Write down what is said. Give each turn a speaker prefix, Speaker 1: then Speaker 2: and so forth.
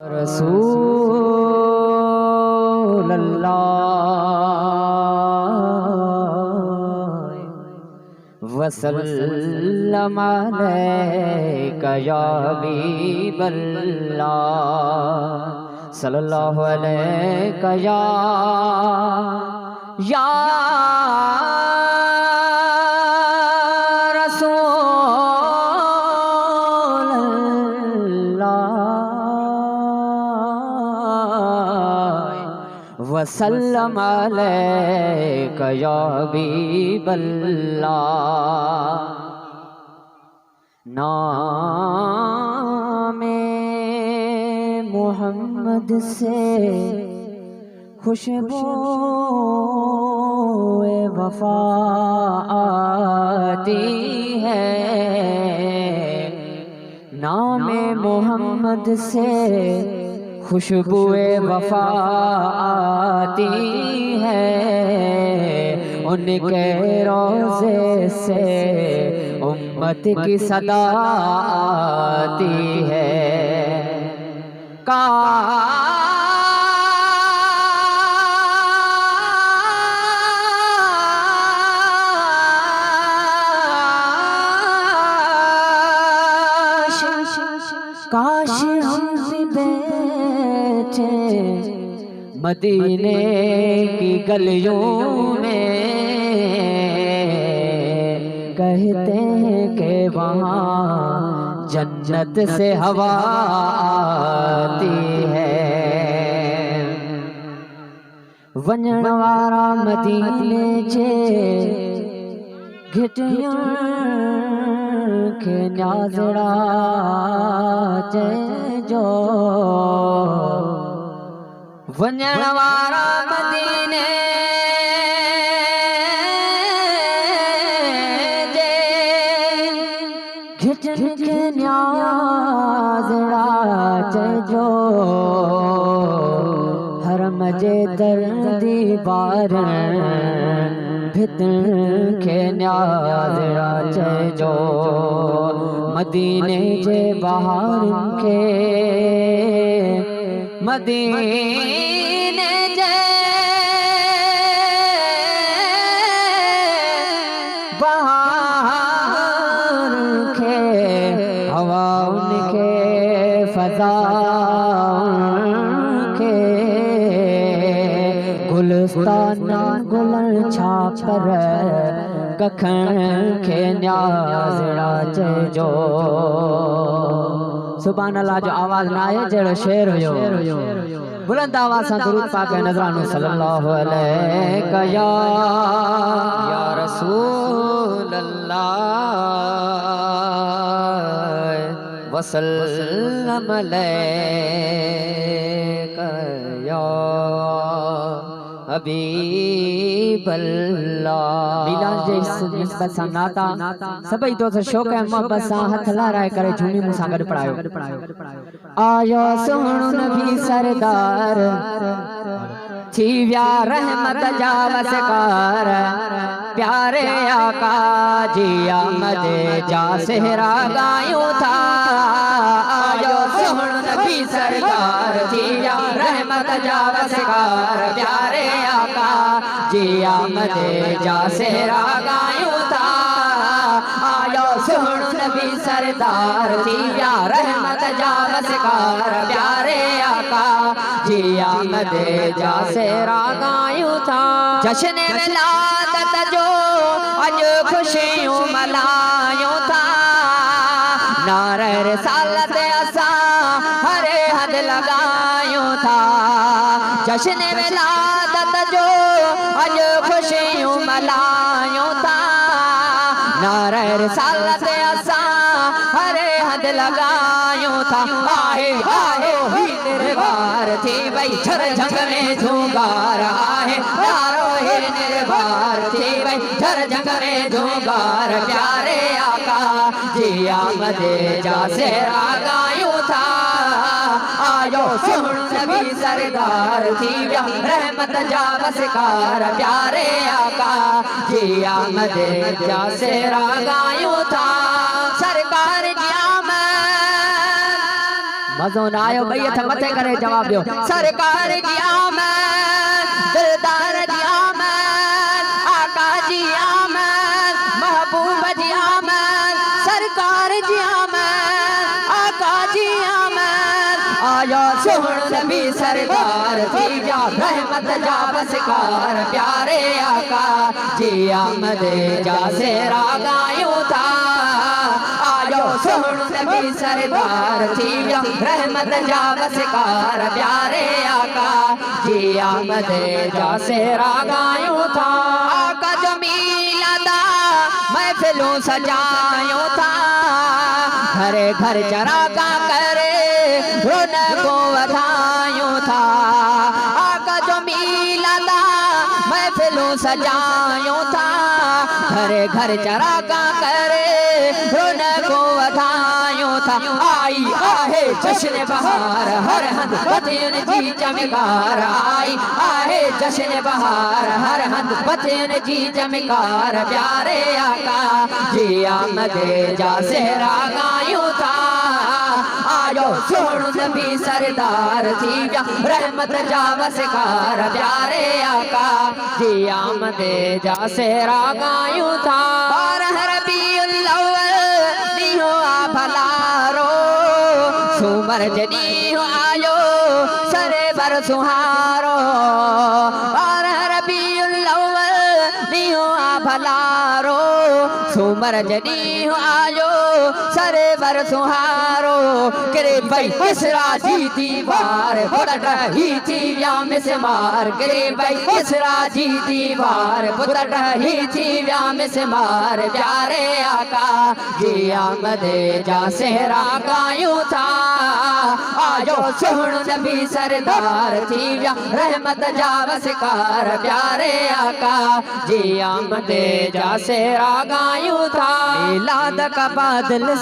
Speaker 1: रसूल अल्लाह वसल्लम अलैका या हबीबल्लाह सल्लल्लाहु अलैका या रसूल अल्लाह वसल्लम अलैका या हबीबल्लाह। नामे मोहम्मद से खुशबू वफा आती है, नामे मोहम्मद से खुशबू वफा आती है। उनके रोज़े से उम्मत की सदा आती है। काश हम भी बैठे मदीने की गलियों में, कहते हैं कि वहाँ जन्नत से हवा आती है। वंजणवारा मदीने जे घिटियां के न्याज़ड़ा जो वंजणवारा मदीने जे घिटन के न्याज़ड़ा जो हर मजे दर्दी बार भितन के न्याज़ड़ा जो मदीने जे बहार के मदीने जे बहार के हवा उनके फजा के गुलस्तान गुलन छापर कखन के न्याज़ड़ा जो। सुभान अल्लाह जो आवाज ना आए जड़ो शेर हो बुलंद आवाज से दुरूद पाक नजरानो सल्लल्लाहु अलैका या रसूल अल्लाह वसल्लम अलैका या हबीबल्लाह। मिलान जे निस्बत सां नाता सभई दोस्त शौक़ ऐं मोहब्बत सां हथ लाराए करे झूमी मूं सां गॾु पढ़ायो। आयो सोहणो नबी सरदार थी विया रहमत जा वसकार, प्यारे आका जी आमद जा सेहरा गायूं था। आयो सोहणो नबी सरदार थी विया रहमत जा वसकार, प्यारे आका जी आमद जा सेहरा गायूं था। आयो सोहणो नबी सरदार थी विया रहमत जा वसकार, प्यारे आका जी आमद जा सेहरा गायूं था। जश्न विलादत जो अज खुशियूं मनायूं था, नारे रिसालत असां हरे हद लगायूं था। जश्न विलादत जो अज खुशियूं मनायूं था, नारे रिसालत असां हरे हद लगायूं था। आहे आहे ही निर्वार थी वई झर झंग में झूंगार, आहे नारो ही निर्वार थी वई झर झंग में झूंगार, प्यारे आका जी आमद जा सेहरा गायूं था। आयो सोहणो नबी सरदार थी विया रहमत जा वसकार, प्यारे आका जी आमद जा सेहरा गायूं था। सरकार जी आमद मज़ो न आयो भई हथ मथे करे जवाब दियो सरकार जी आमद दिलदार जी आमद आका जी आमद महबूब जी आमद सरकार जी आमद आका जी आमद आया सोहण नबी सरदार थी जा रहमत जा बसकार प्यारे आका जी आमद जा सेरा गायूं था आयो सोहण नबी सरदार थी जा रहमत जा बसकार प्यारे आका जी आमद जा सेरा गायूं था आका जो मिलदा महफिलों सजायूं था घरे घर चरागा करे रौनकों वधायूं था आका जो मिलदा महफिलों सजायूं था घरे घर चरागा करे रौनकों वधायूं था आई आहे जश्न बहार हर हंद बतियन जी चमकार आई आहे जश्न बहार हर हंद बतियन जी चमकार प्यारे आका जी आमद जा सेरा गायूं था आयो सोहण नबी सरदार थी जा रहमत जा बसकार प्यारे आका जी आमद जा सेरा गायूं था रबीउल अव्वल ॾींहुं आ भलारो सूमर जे ॾींहुं आयो सरे बर सुहारो रबीउल अव्वल ॾींहुं आ भलारो सूमर जे ॾींहुं आयो सरे बर सुहारो करे भई किसरा जी दीवार ही थी व्या मिसमार करे भई किसरा जी दीवार ही थी व्या मिसमार प्यारे आका जी आमद जा सेहरा गायूं था आयो सोहण नबी सरदार थी व्या रहमत जा वसकार प्यारे आका जी आमद जा सेहरा गायूं था मिलाद का बादल